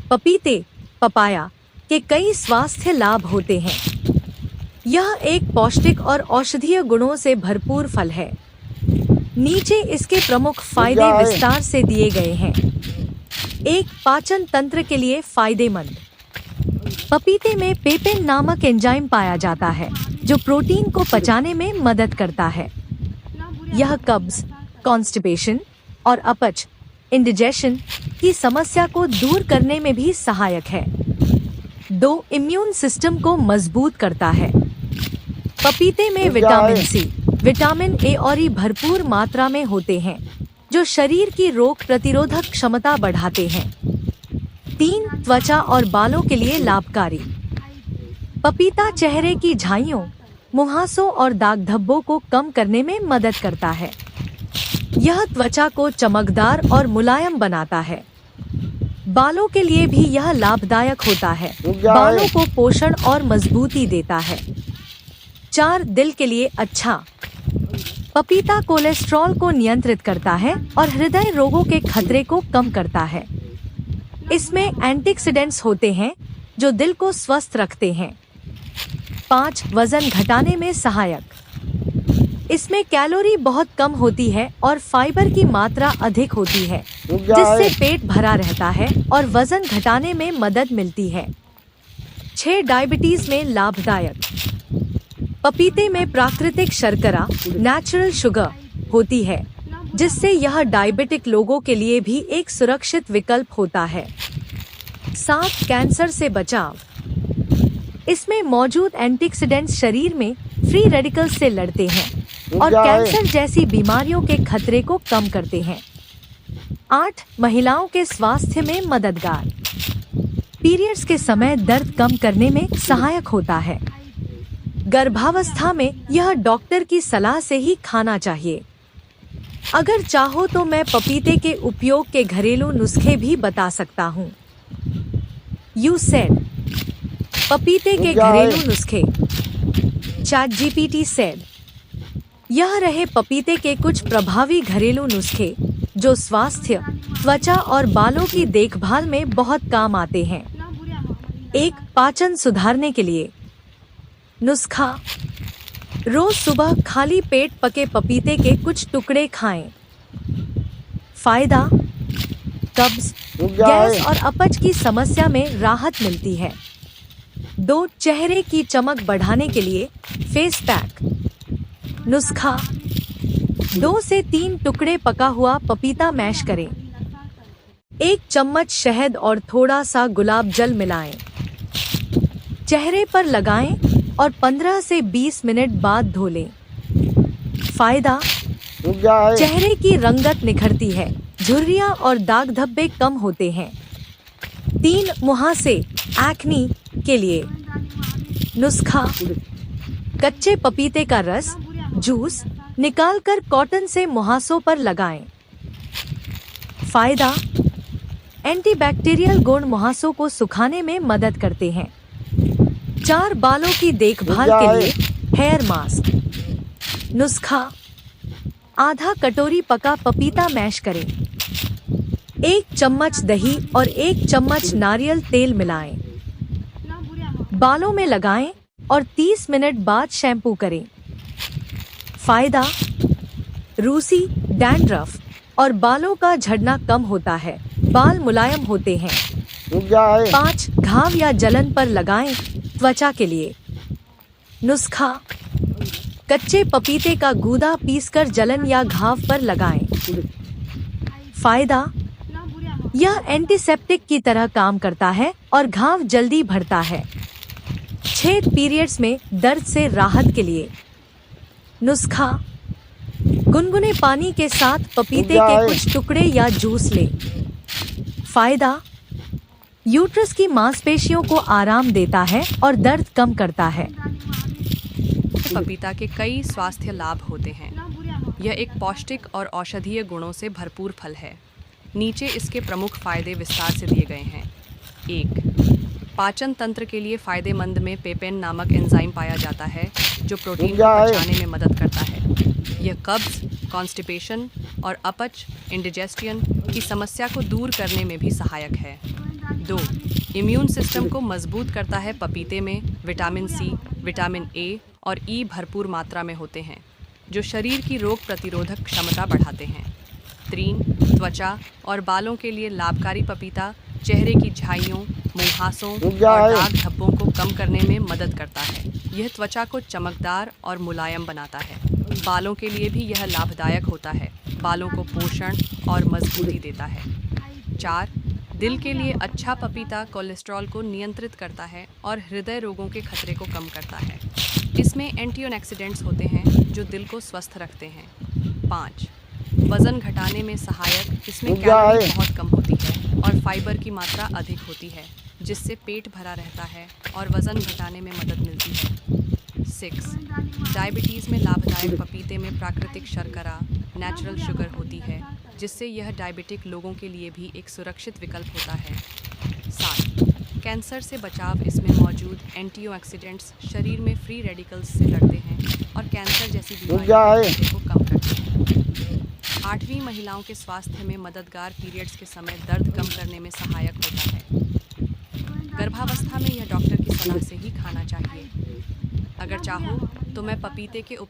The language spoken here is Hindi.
पपीते पपाया के कई स्वास्थ्य लाभ होते हैं। यह एक पौष्टिक और औषधीय गुणों से भरपूर फल है। नीचे इसके प्रमुख फायदे विस्तार से दिए गए हैं। एक, पाचन तंत्र के लिए फायदेमंद। पपीते में पेपेन नामक एंजाइम पाया जाता है जो प्रोटीन को पचाने में मदद करता है। यह कब्ज, कॉन्स्टिपेशन और अपच इंडिजेशन की समस्या को दूर करने में भी सहायक है। 2, इम्यून सिस्टम को मजबूत करता है। पपीते में विटामिन सी, विटामिन ए और ई भरपूर मात्रा में होते हैं जो शरीर की रोग प्रतिरोधक क्षमता बढ़ाते हैं। 3, त्वचा और बालों के लिए लाभकारी। पपीता चेहरे की झाइयों, मुहासों और दाग धब्बों को कम करने में मदद करता है। यह त्वचा को चमकदार और मुलायम बनाता है। बालों के लिए भी यह लाभदायक होता है, बालों को पोषण और मजबूती देता है। 4, दिल के लिए अच्छा। पपीता कोलेस्ट्रॉल को नियंत्रित करता है और हृदय रोगों के खतरे को कम करता है। इसमें एंटीऑक्सीडेंट्स होते हैं जो दिल को स्वस्थ रखते हैं। 5, वजन घटाने में सहायक। इसमें कैलोरी बहुत कम होती है और फाइबर की मात्रा अधिक होती है जिससे पेट भरा रहता है और वजन घटाने में मदद मिलती है। 6, डायबिटीज में लाभदायक। पपीते में प्राकृतिक शर्करा, नेचुरल शुगर होती है जिससे यह डायबिटिक लोगों के लिए भी एक सुरक्षित विकल्प होता है। 7, कैंसर से बचाव। इसमें मौजूद एंटीऑक्सीडेंट्स शरीर में फ्री रेडिकल्स से लड़ते हैं और कैंसर जैसी बीमारियों के खतरे को कम करते हैं। 8, महिलाओं के स्वास्थ्य में मददगार। पीरियड्स के समय दर्द कम करने में सहायक होता है। गर्भावस्था में यह डॉक्टर की सलाह से ही खाना चाहिए। अगर चाहो तो मैं पपीते के उपयोग के घरेलू नुस्खे भी बता सकता हूँ। You said. पपीते के घरेलू नुस्खे। ChatGPT said. यह रहे पपीते के कुछ प्रभावी घरेलू नुस्खे जो स्वास्थ्य, त्वचा और बालों की देखभाल में बहुत काम आते हैं। 1, पाचन सुधारने के लिए नुस्खा। रोज सुबह खाली पेट पके पपीते के कुछ टुकड़े खाएं। फायदा, कब्ज, गैस और अपच की समस्या में राहत मिलती है। 2, चेहरे की चमक बढ़ाने के लिए फेस पैक। नुस्खा। 2 से 3 टुकड़े पका हुआ पपीता मैश करें। 1 चम्मच शहद और थोड़ा सा गुलाब जल मिलाएं। चेहरे पर लगाएं और 15 से 20 मिनट बाद धो लें। फायदा, चेहरे की रंगत निखरती है, झुर्रियां और दाग धब्बे कम होते हैं। 3, मुहासे, एक्नी के लिए नुस्खा। कच्चे पपीते का रस, जूस निकालकर कॉटन से मुहासों पर लगाएं। फायदा, एंटीबैक्टीरियल गुण मुहासों को सुखाने में मदद करते हैं। 4, बालों की देखभाल के लिए हेयर मास्क। नुस्खा। आधा कटोरी पका पपीता मैश करें। 1 चम्मच दही और 1 चम्मच नारियल तेल मिलाएं। बालों में लगाएं और 30 मिनट बाद शैम्पू करें। फायदा, रूसी, डैंड्रफ और बालों का झड़ना कम होता है, बाल मुलायम होते हैं। 5, घाव या जलन पर लगाएं त्वचा के लिए नुस्खा। कच्चे पपीते का गूदा पीसकर जलन या घाव पर लगाएं। फायदा, यह एंटीसेप्टिक की तरह काम करता है और घाव जल्दी भरता है। 6, पीरियड्स में दर्द से राहत के लिए नुस्खा। गुनगुने पानी के साथ पपीते के कुछ टुकड़े या जूस लें। फायदा, यूट्रस की मांसपेशियों को आराम देता है और दर्द कम करता है। पपीता के कई स्वास्थ्य लाभ होते हैं। यह एक पौष्टिक और औषधीय गुणों से भरपूर फल है। नीचे इसके प्रमुख फायदे विस्तार से दिए गए हैं। 1, पाचन तंत्र के लिए फायदेमंद में पेपेन नामक एंजाइम पाया जाता है जो प्रोटीन को पचाने में मदद करता है। यह कब्ज, कॉन्स्टिपेशन और अपच इंडिजेस्टियन की समस्या को दूर करने में भी सहायक है। 2. इम्यून सिस्टम को मजबूत करता है। पपीते में विटामिन सी, विटामिन ए और ई भरपूर मात्रा में होते हैं, जो शरीर की रोग प्रतिरोधक क्षमता बढ़ाते हैं। 3. त्वचा और बालों के लिए लाभकारी। पपीता चेहरे की झाइयों, मुंहासों और दाग धब्बों को कम करने में मदद करता है। यह त्वचा को चमकदार और मुलायम बनाता है। बालों के लिए भी यह लाभदायक होता है। बालों को पोषण और मजबूती देता है। 4. दिल के लिए अच्छा। पपीता कोलेस्ट्रॉल को नियंत्रित करता है और हृदय रोगों के खतरे को कम करता है। इसमें एंटीऑक्सीडेंट्स होते हैं जो दिल को स्वस्थ रखते हैं। 5. वज़न घटाने में सहायक। इसमें कैलोरी बहुत कम होती है और फाइबर की मात्रा अधिक होती है, जिससे पेट भरा रहता है और वज़न घटाने में मदद मिलती है। 6. डायबिटीज़ में लाभदायक। पपीते में प्राकृतिक शर्करा, नेचुरल शुगर होती है, जिससे यह डायबिटिक लोगों के लिए भी एक सुरक्षित विकल्प होता है। 7. कैंसर से बचाव। इसमें मौजूद एंटीऑक्सीडेंट्स शरीर में फ्री रेडिकल्स से लड़ते हैं और कैंसर जैसी बीमारियों के खतरे को कम करते हैं। 8वीं महिलाओं के स्वास्थ्य में मददगार। पीरियड्स के समय दर्द कम करने में सहायक होता है। गर्भावस्था में यह डॉक्टर की सलाह से ही खाना चाहिए। अगर चाहो तो मैं पपीते के